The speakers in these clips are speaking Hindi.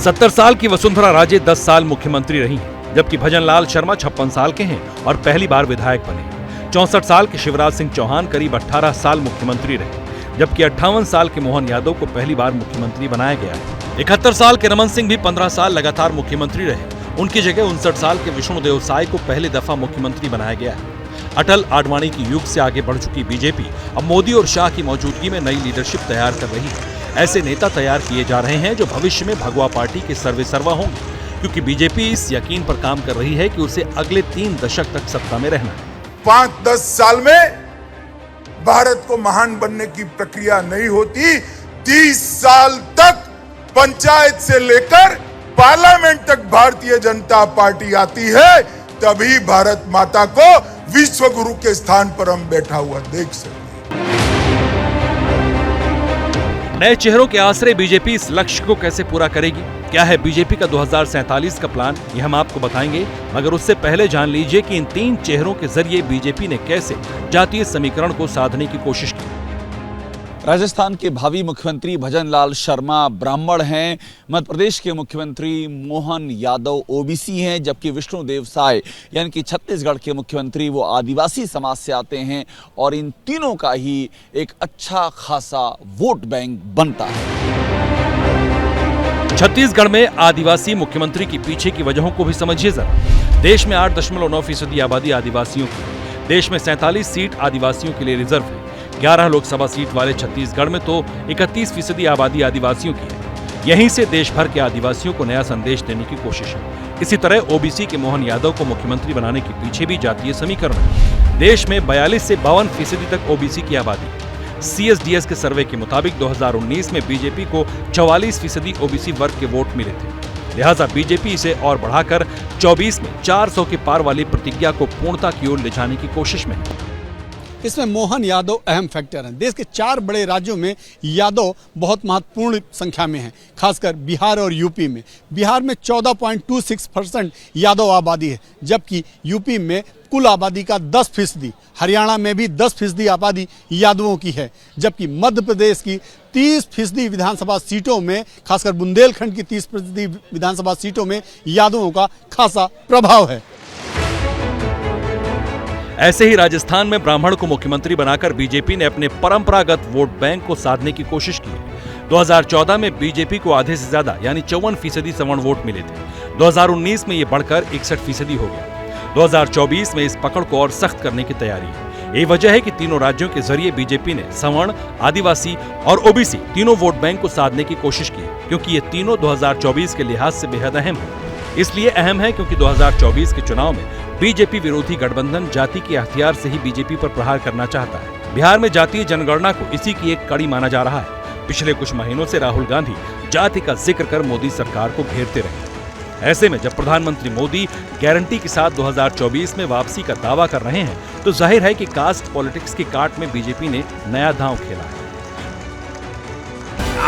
70 साल की वसुंधरा राजे 10 साल मुख्यमंत्री रही हैं, जबकि भजनलाल शर्मा 56 साल के हैं और पहली बार विधायक बने। 64 साल के शिवराज सिंह चौहान करीब 18 साल मुख्यमंत्री रहे, जबकि 58 साल के मोहन यादव को पहली बार मुख्यमंत्री बनाया गया है। 71 साल के रमन सिंह भी 15 साल लगातार मुख्यमंत्री रहे। उनकी जगह 59 साल के विष्णुदेव साय को पहली दफा मुख्यमंत्री बनाया गया है। अटल आडवाणी की युग से आगे बढ़ चुकी बीजेपी अब मोदी और शाह की मौजूदगी में नई लीडरशिप तैयार कर रही है। ऐसे नेता तैयार किए जा रहे हैं जो भविष्य में भगवा पार्टी के सर्वेसर्वा होंगे, क्योंकि बीजेपी इस यकीन पर काम कर रही है कि उसे अगले 3 दशक तक सत्ता में रहना है। 5-10 साल में भारत को महान बनने की प्रक्रिया नहीं होती। 30 साल तक पंचायत से लेकर पार्लियामेंट तक भारतीय जनता पार्टी आती है, तभी भारत माता को विश्व गुरु के स्थान पर हम बैठा हुआ देख सकते हैं। नए चेहरों के आसरे बीजेपी इस लक्ष्य को कैसे पूरा करेगी? क्या है बीजेपी का 2047 का प्लान? ये हम आपको बताएंगे, मगर उससे पहले जान लीजिए कि इन 3 चेहरों के जरिए बीजेपी ने कैसे जातीय समीकरण को साधने की कोशिश की। राजस्थान के भावी मुख्यमंत्री भजनलाल शर्मा ब्राह्मण हैं, मध्य प्रदेश के मुख्यमंत्री मोहन यादव ओबीसी हैं, जबकि विष्णुदेव साय यानी कि छत्तीसगढ़ के मुख्यमंत्री वो आदिवासी समाज से आते हैं और इन तीनों का ही एक अच्छा खासा वोट बैंक बनता है। छत्तीसगढ़ में आदिवासी मुख्यमंत्री के पीछे की वजहों को भी समझिए जरा। देश में 8.9% आबादी आदिवासियों की है। देश में 47 सीट आदिवासियों के लिए रिजर्व है। 11 लोकसभा सीट वाले छत्तीसगढ़ में तो 31% आबादी आदिवासियों की है। यहीं से देश भर के आदिवासियों को नया संदेश देने की कोशिश है। इसी तरह ओबीसी के मोहन यादव को मुख्यमंत्री बनाने के पीछे भी जातीय समीकरण है। देश में 42 से 52% तक ओबीसी की आबादी है। CSDS के सर्वे के मुताबिक 2019 में बीजेपी को 44% ओबीसी वर्ग के वोट मिले थे। लिहाजा बीजेपी इसे और बढ़ाकर 24 में 400 के पार वाली प्रतिज्ञा को पूर्णता की ओर ले जाने की कोशिश में है। इसमें मोहन यादव अहम फैक्टर हैं। देश के 4 बड़े राज्यों में यादव बहुत महत्वपूर्ण संख्या में हैं, खासकर बिहार और यूपी में। बिहार में 14.26% यादव आबादी है, जबकि यूपी में कुल आबादी का 10%, हरियाणा में भी 10% आबादी यादवों की है, जबकि मध्य प्रदेश की 30% विधानसभा सीटों में, खासकर बुंदेलखंड की 30% विधानसभा सीटों में यादवों का खासा प्रभाव है। ऐसे ही राजस्थान में ब्राह्मण को मुख्यमंत्री बनाकर बीजेपी ने अपने परंपरागत वोट बैंक को साधने की कोशिश की। 2014 में बीजेपी को आधे से ज्यादा यानी 54% सवर्ण वोट मिले थे। 2019 में ये बढ़कर 61% हो गया। 2024 में इस पकड़ को और सख्त करने की तैयारी है। यही वजह है कि तीनों राज्यों के जरिए बीजेपी ने सवर्ण, आदिवासी और ओबीसी तीनों वोट बैंक को साधने की कोशिश की, क्योंकि ये तीनों 2024 के लिहाज से बेहद अहम है। इसलिए अहम है क्योंकि 2024 के चुनाव में बीजेपी विरोधी गठबंधन जाति के हथियार से ही बीजेपी पर प्रहार करना चाहता है। बिहार में जातीय जनगणना को इसी की एक कड़ी माना जा रहा है। पिछले कुछ महीनों से राहुल गांधी जाति का जिक्र कर मोदी सरकार को घेरते रहे। ऐसे में जब प्रधानमंत्री मोदी गारंटी के साथ 2024 में वापसी का दावा कर रहे हैं, तो जाहिर है कि कास्ट पॉलिटिक्स की काट में बीजेपी ने नया दांव खेला है।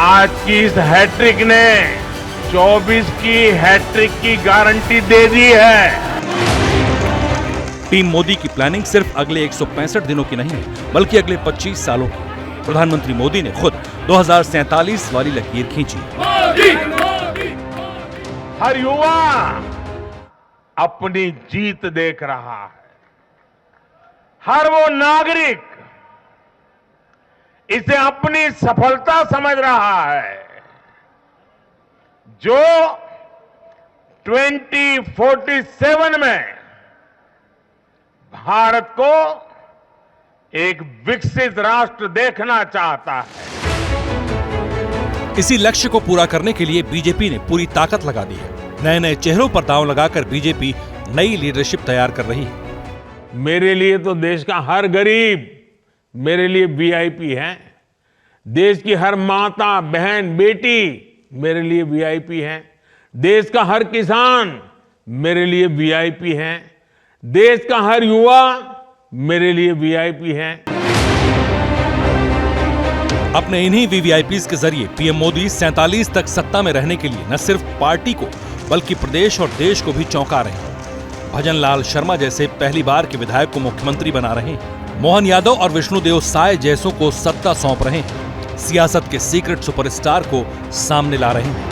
आज की इस हैट्रिक ने 24 की हैट्रिक की गारंटी दे दी है। टीम मोदी की प्लानिंग सिर्फ अगले 165 दिनों की नहीं है, बल्कि अगले 25 सालों की। प्रधानमंत्री मोदी ने खुद 2047 वाली लकीर खींची। हर युवा अपनी जीत देख रहा है। हर वो नागरिक इसे अपनी सफलता समझ रहा है, जो 2047 में भारत को एक विकसित राष्ट्र देखना चाहता है। इसी लक्ष्य को पूरा करने के लिए बीजेपी ने पूरी ताकत लगा दी है। नए नए चेहरों पर दांव लगाकर बीजेपी नई लीडरशिप तैयार कर रही है। मेरे लिए तो देश का हर गरीब मेरे लिए वीआईपी है। देश की हर माता, बहन, बेटी मेरे लिए वीआईपी है। देश का हर किसान मेरे लिए वीआईपी है। देश का हर युवा मेरे लिए वीआईपी है। अपने इन्हीं वीवीआईपीज के जरिए पीएम मोदी 47 तक सत्ता में रहने के लिए न सिर्फ पार्टी को बल्कि प्रदेश और देश को भी चौंका रहे हैं। भजनलाल शर्मा जैसे पहली बार के विधायक को मुख्यमंत्री बना रहे हैं। मोहन यादव और विष्णुदेव साय जैसों को सत्ता सौंप रहे हैं। सियासत के सीक्रेट सुपरस्टार को सामने ला रहे हैं।